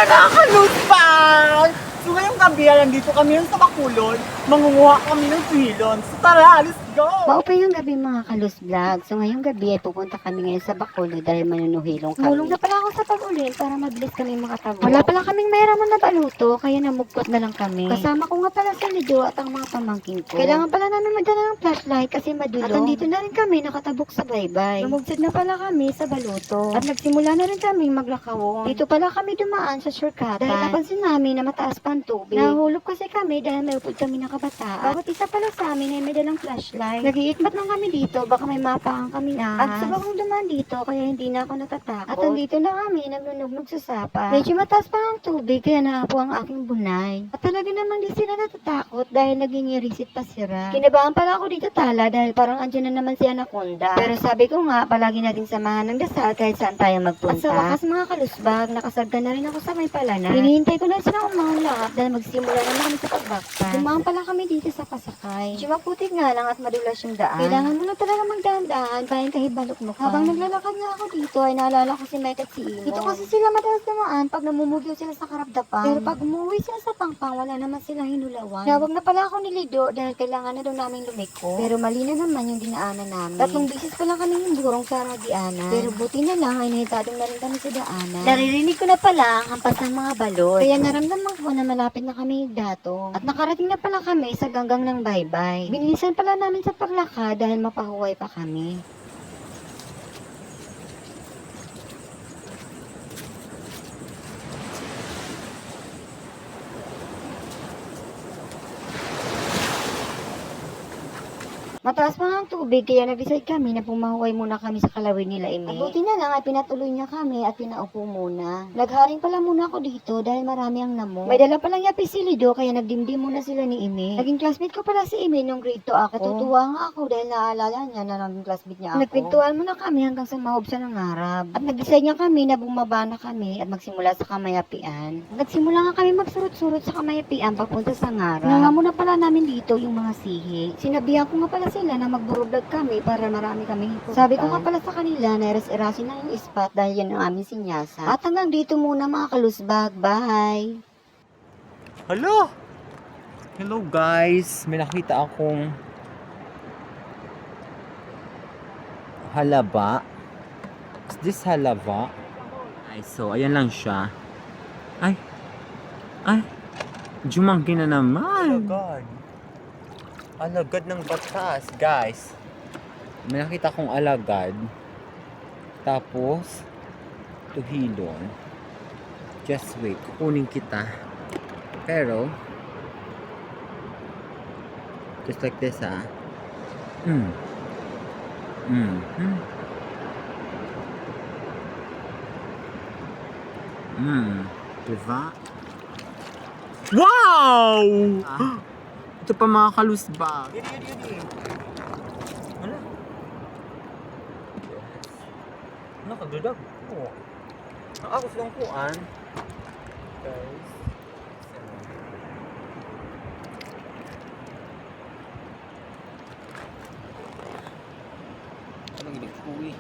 Nakaluspan! So ngayong gabi, nandito kami sa Bacolod. Mangunguha kami ng tuhilon. So tara, let's go! Maupay yung gabi mga Kalus Vlog. So ngayong gabi ay pupunta kami ngayon sa Bacolod dahil manunuhilong kami. Mulong na pala ako sa pag-ulit para mabilis kami makatabo. Wala pala kaming mayroon na baluto kaya namugkot na lang kami. Kasama ko nga pala sa Lido at ang mga pamangkin ko. Kailangan pala namin magdala ng flashlight kasi madulo. At andito na rin kami nakatabok sa baybay. Lumugsid na pala kami sa baluto. At nagsimula na rin kami maglakawon. Dito pala kami dumaan sa shortcut. Dahil napansin namin na mataas pa ang tubig. Nahulog kasi kami dahil may upod kami na kabataan. Bawat isa pala sa amin ay may dalang flashlight. Nag-iikmat lang kami dito, baka may mapakan kami na. At sabang akong dumaan dito, kaya hindi na ako natatakot. At andito na kami, naglunugnog sa sapa. Medyo mataas pa ang tubig, kaya naapo ang aking bunay. At talaga namang di sila natatakot dahil naging irisit pa sira. Kinabahan pala ako dito tala dahil parang andyan na naman si Anaconda. Pero sabi ko nga, palagi natin samahan ng dasal kahit saan tayo magpunta. At sa wakas mga kalusbag, nakasarga na rin ako sa may palana. Hinihintay ko na sila umangat dahil magsimula na kami sa pagbaktan. Dumaan pala kami dito sa pasakay. Medyo maputik nga lang at madulas yung daan. Kailangan mo na talaga magdaan-daan, bayan kahibalok mo ka. Habang naglalakad nga ako dito, ay naalala ko si Mike at si Imo. Dito kasi sila madalas dumaan pag namumugyo sila sa karapdapan. Pero pag umuwi sila sa pangpang, wala naman silang hinulawan. Nawag na pala ako ni Lido dahil kailangan na daw namin lumiko. Pero mali na naman yung dinaanan namin. Tatlong bisis pa lang kami yung burong sa Radianan. Pero buti na lang ay nahitadong na rin kami sa daanan. Naririnig ko na pala ang hampas ng mga balot. Kaya naramdaman ko na malapit na kami datong. At nakarating na pala kami sa ganggang ng baybay. Binilisan pala namin sa paglakad dahil mapahuway pa kami. Mataas pa nga ang tubig kaya nag-decide kami na pumahuway muna kami sa kalawin nila Ime. Buti na lang at pinatuloy niya kami at pinaupo muna. Nagharing pala muna ako dito dahil marami ang namo. May dala palang yapi si Lido kaya nagdimdim muna sila ni Ime. Naging classmate ko pala si Ime nung grade 2 ako. Natutuwa nga ako dahil naalala niya na naging classmate niya ako. Nagpintuan muna kami hanggang sa mahob siya ng harap. At nag-decide niya kami na bumaba na kami at magsimula sa kamayapian. Nagsimula nga kami magsurot-surot sa kamayapian papunta sa ngarap. Nanga muna pala namin dito yung mga sihi. Sinabihan ko nga pala sila na magburublog kami para marami kaming hiputan. Sabi ko nga pala sa kanila na eras-erasin na yung spot dahil yan ang aming sinyasa. At hanggang dito muna mga kalusbag. Bye! Hello! Hello guys! May nakita akong halaba. Is this halaba? Ay, so ayan lang siya. Ay! Ay! Jumangki na naman! Alagad! Alagad ng batas, guys. May nakita akong alagad. Tapos tuhilon. Just wait, kukunin kita. Pero just like this, ah. Diba? Wow! Ito pa mga kalusbag. Yun. Ano? Ano ka, dudag? Oo. Ang agos lang kuan. Guys. Ano gini? Uwi.